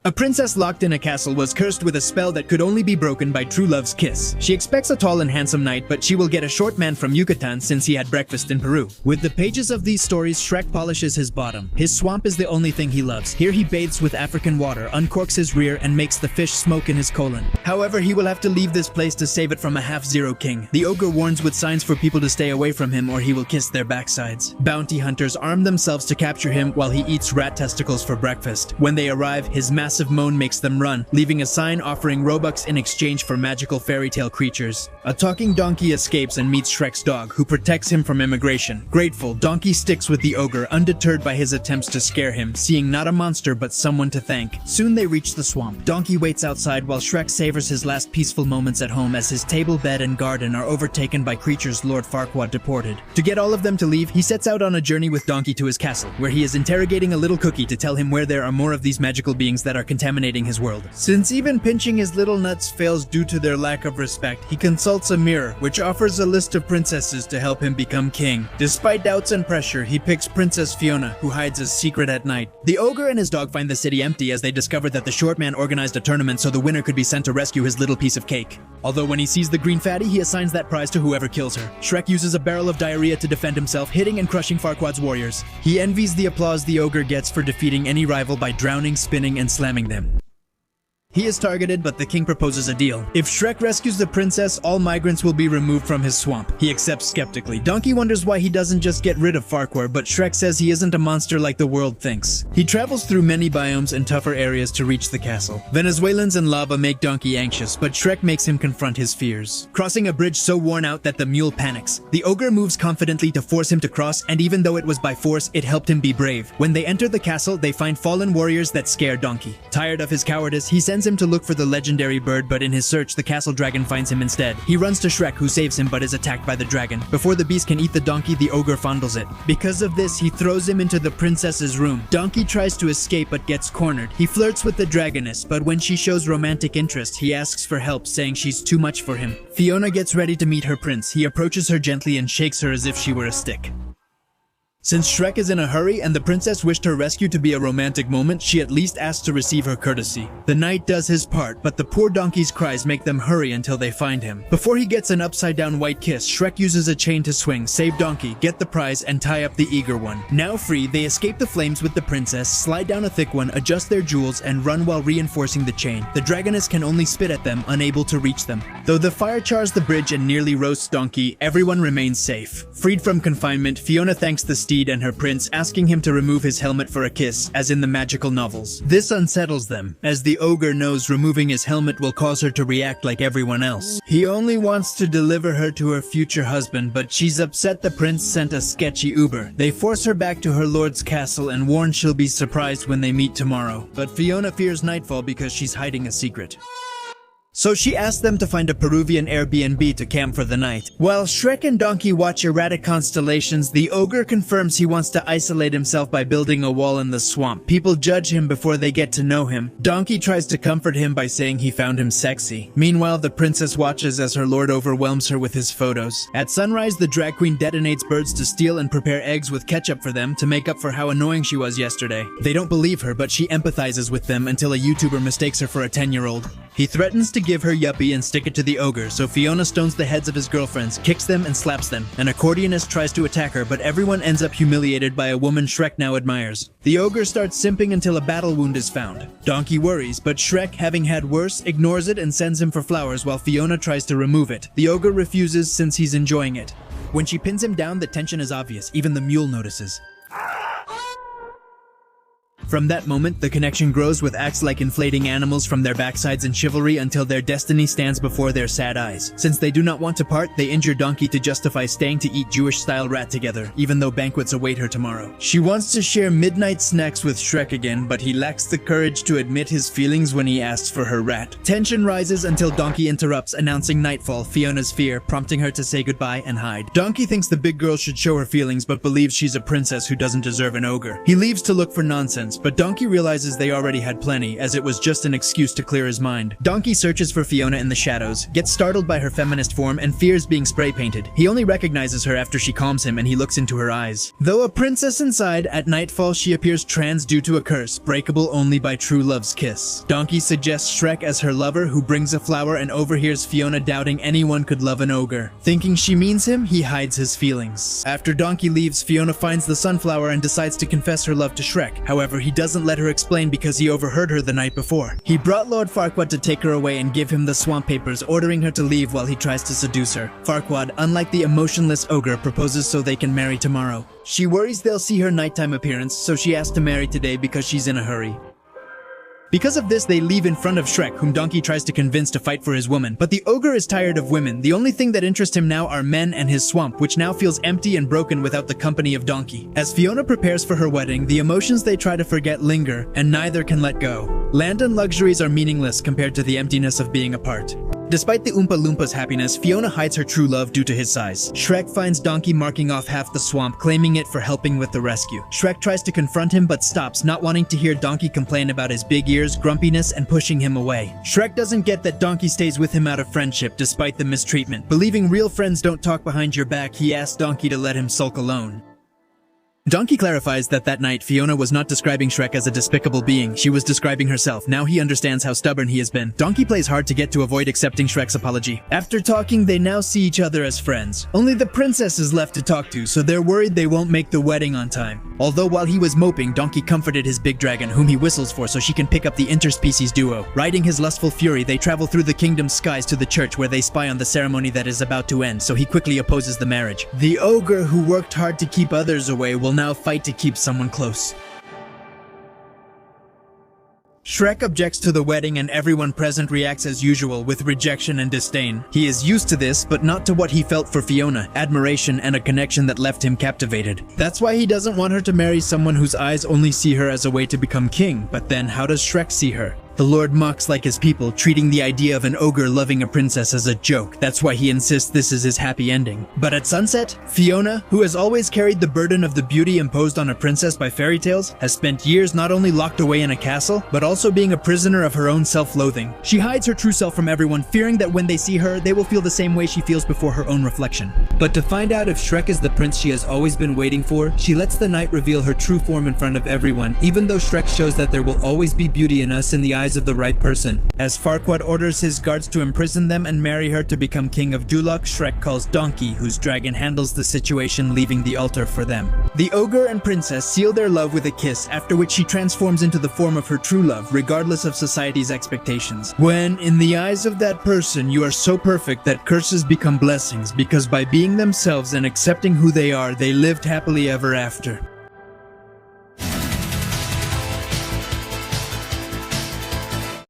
A princess locked in a castle was cursed with a spell that could only be broken by true love's kiss. She expects a tall and handsome knight, but she will get a short man from Yucatan since he had breakfast in Peru. With the pages of these stories, Shrek polishes his bottom. His swamp is the only thing he loves. Here he bathes with African water, uncorks his rear, and makes the fish smoke in his colon. However, he will have to leave this place to save it from a half-zero king. The ogre warns with signs for people to stay away from him or he will kiss their backsides. Bounty hunters arm themselves to capture him while he eats rat testicles for breakfast. When they arrive, his massive moan makes them run, leaving a sign offering Robux in exchange for magical fairy tale creatures. A talking donkey escapes and meets Shrek's dog, who protects him from immigration. Grateful, Donkey sticks with the ogre, undeterred by his attempts to scare him, seeing not a monster but someone to thank. Soon they reach the swamp. Donkey waits outside while Shrek savors his last peaceful moments at home as his table, bed, and garden are overtaken by creatures Lord Farquaad deported. To get all of them to leave, he sets out on a journey with Donkey to his castle, where he is interrogating a little cookie to tell him where there are more of these magical beings that are contaminating his world. Since even pinching his little nuts fails due to their lack of respect, he consults a mirror, which offers a list of princesses to help him become king. Despite doubts and pressure, he picks Princess Fiona, who hides a secret at night. The ogre and his dog find the city empty as they discover that the short man organized a tournament so the winner could be sent to rescue his little piece of cake. Although when he sees the green fatty, he assigns that prize to whoever kills her. Shrek uses a barrel of diarrhea to defend himself, hitting and crushing Farquaad's warriors. He envies the applause the ogre gets for defeating any rival by drowning, spinning, and slamming them. He is targeted, but the king proposes a deal. If Shrek rescues the princess, all migrants will be removed from his swamp. He accepts skeptically. Donkey wonders why he doesn't just get rid of Farquaad, but Shrek says he isn't a monster like the world thinks. He travels through many biomes and tougher areas to reach the castle. Venezuelans and lava make Donkey anxious, but Shrek makes him confront his fears. Crossing a bridge so worn out that the mule panics. The ogre moves confidently to force him to cross, and even though it was by force, it helped him be brave. When they enter the castle, they find fallen warriors that scare Donkey. Tired of his cowardice, he sends him to look for the legendary bird, but in his search, the castle dragon finds him instead. He runs to Shrek, who saves him but is attacked by the dragon. Before the beast can eat the donkey, the ogre fondles it. Because of this, he throws him into the princess's room. Donkey tries to escape but gets cornered. He flirts with the dragoness, but when she shows romantic interest, he asks for help, saying she's too much for him. Fiona gets ready to meet her prince. He approaches her gently and shakes her as if she were a stick. Since Shrek is in a hurry and the princess wished her rescue to be a romantic moment, she at least asks to receive her courtesy. The knight does his part, but the poor donkey's cries make them hurry until they find him. Before he gets an upside-down white kiss, Shrek uses a chain to swing, save Donkey, get the prize, and tie up the eager one. Now free, they escape the flames with the princess, slide down a thick one, adjust their jewels, and run while reinforcing the chain. The dragoness can only spit at them, unable to reach them. Though the fire chars the bridge and nearly roasts Donkey, everyone remains safe. Freed from confinement, Fiona thanks the steed and her prince, asking him to remove his helmet for a kiss, as in the magical novels. This unsettles them, as the ogre knows removing his helmet will cause her to react like everyone else. He only wants to deliver her to her future husband, but she's upset the prince sent a sketchy Uber. They force her back to her lord's castle and warn she'll be surprised when they meet tomorrow. But Fiona fears nightfall because she's hiding a secret. So she asks them to find a Peruvian Airbnb to camp for the night. While Shrek and Donkey watch erratic constellations, the ogre confirms he wants to isolate himself by building a wall in the swamp. People judge him before they get to know him. Donkey tries to comfort him by saying he found him sexy. Meanwhile, the princess watches as her lord overwhelms her with his photos. At sunrise, the drag queen detonates birds to steal and prepare eggs with ketchup for them to make up for how annoying she was yesterday. They don't believe her, but she empathizes with them until a YouTuber mistakes her for a 10-year-old. He threatens to give her yuppie and stick it to the ogre, so Fiona stones the heads of his girlfriends, kicks them, and slaps them. An accordionist tries to attack her, but everyone ends up humiliated by a woman Shrek now admires. The ogre starts simping until a battle wound is found. Donkey worries, but Shrek, having had worse, ignores it and sends him for flowers while Fiona tries to remove it. The ogre refuses since he's enjoying it. When she pins him down, the tension is obvious. Even the mule notices. From that moment, the connection grows with acts like inflating animals from their backsides and chivalry until their destiny stands before their sad eyes. Since they do not want to part, they injure Donkey to justify staying to eat Jewish-style rat together, even though banquets await her tomorrow. She wants to share midnight snacks with Shrek again, but he lacks the courage to admit his feelings when he asks for her rat. Tension rises until Donkey interrupts, announcing nightfall, Fiona's fear, prompting her to say goodbye and hide. Donkey thinks the big girl should show her feelings, but believes she's a princess who doesn't deserve an ogre. He leaves to look for nonsense, parents, but Donkey realizes they already had plenty, as it was just an excuse to clear his mind. Donkey searches for Fiona in the shadows, gets startled by her feminist form, and fears being spray painted. He only recognizes her after she calms him and he looks into her eyes. Though a princess inside, at nightfall she appears trans due to a curse, breakable only by true love's kiss. Donkey suggests Shrek as her lover, who brings a flower and overhears Fiona doubting anyone could love an ogre. Thinking she means him, he hides his feelings. After Donkey leaves, Fiona finds the sunflower and decides to confess her love to Shrek. However, he doesn't let her explain because he overheard her the night before. He brought Lord Farquaad to take her away and give him the swamp papers, ordering her to leave while he tries to seduce her. Farquaad, unlike the emotionless ogre, proposes so they can marry tomorrow. She worries they'll see her nighttime appearance, so she asks to marry today because she's in a hurry. Because of this, they leave in front of Shrek, whom Donkey tries to convince to fight for his woman. But the ogre is tired of women. The only thing that interests him now are men and his swamp, which now feels empty and broken without the company of Donkey. As Fiona prepares for her wedding, the emotions they try to forget linger, and neither can let go. Land and luxuries are meaningless compared to the emptiness of being apart. Despite the Oompa Loompas' happiness, Fiona hides her true love due to his size. Shrek finds Donkey marking off half the swamp, claiming it for helping with the rescue. Shrek tries to confront him but stops, not wanting to hear Donkey complain about his big ears, grumpiness, and pushing him away. Shrek doesn't get that Donkey stays with him out of friendship despite the mistreatment. Believing real friends don't talk behind your back, he asks Donkey to let him sulk alone. Donkey clarifies that night Fiona was not describing Shrek as a despicable being, she was describing herself. Now he understands how stubborn he has been. Donkey plays hard to get to avoid accepting Shrek's apology. After talking, they now see each other as friends. Only the princess is left to talk to, so they're worried they won't make the wedding on time. Although while he was moping, Donkey comforted his big dragon, whom he whistles for so she can pick up the interspecies duo. Riding his lustful fury, they travel through the kingdom's skies to the church where they spy on the ceremony that is about to end, so he quickly opposes the marriage. The ogre who worked hard to keep others away will now fight to keep someone close. Shrek objects to the wedding and everyone present reacts as usual with rejection and disdain. He is used to this, but not to what he felt for Fiona, admiration and a connection that left him captivated. That's why he doesn't want her to marry someone whose eyes only see her as a way to become king. But then how does Shrek see her? The Lord mocks like his people, treating the idea of an ogre loving a princess as a joke. That's why he insists this is his happy ending. But at sunset, Fiona, who has always carried the burden of the beauty imposed on a princess by fairy tales, has spent years not only locked away in a castle, but also being a prisoner of her own self-loathing. She hides her true self from everyone, fearing that when they see her, they will feel the same way she feels before her own reflection. But to find out if Shrek is the prince she has always been waiting for, she lets the night reveal her true form in front of everyone, even though Shrek shows that there will always be beauty in us in the eyes of the right person. As Farquaad orders his guards to imprison them and marry her to become king of Duloc, Shrek calls Donkey, whose dragon handles the situation, leaving the altar for them. The ogre and princess seal their love with a kiss, after which she transforms into the form of her true love, regardless of society's expectations. When, in the eyes of that person, you are so perfect that curses become blessings, because by being themselves and accepting who they are, they lived happily ever after.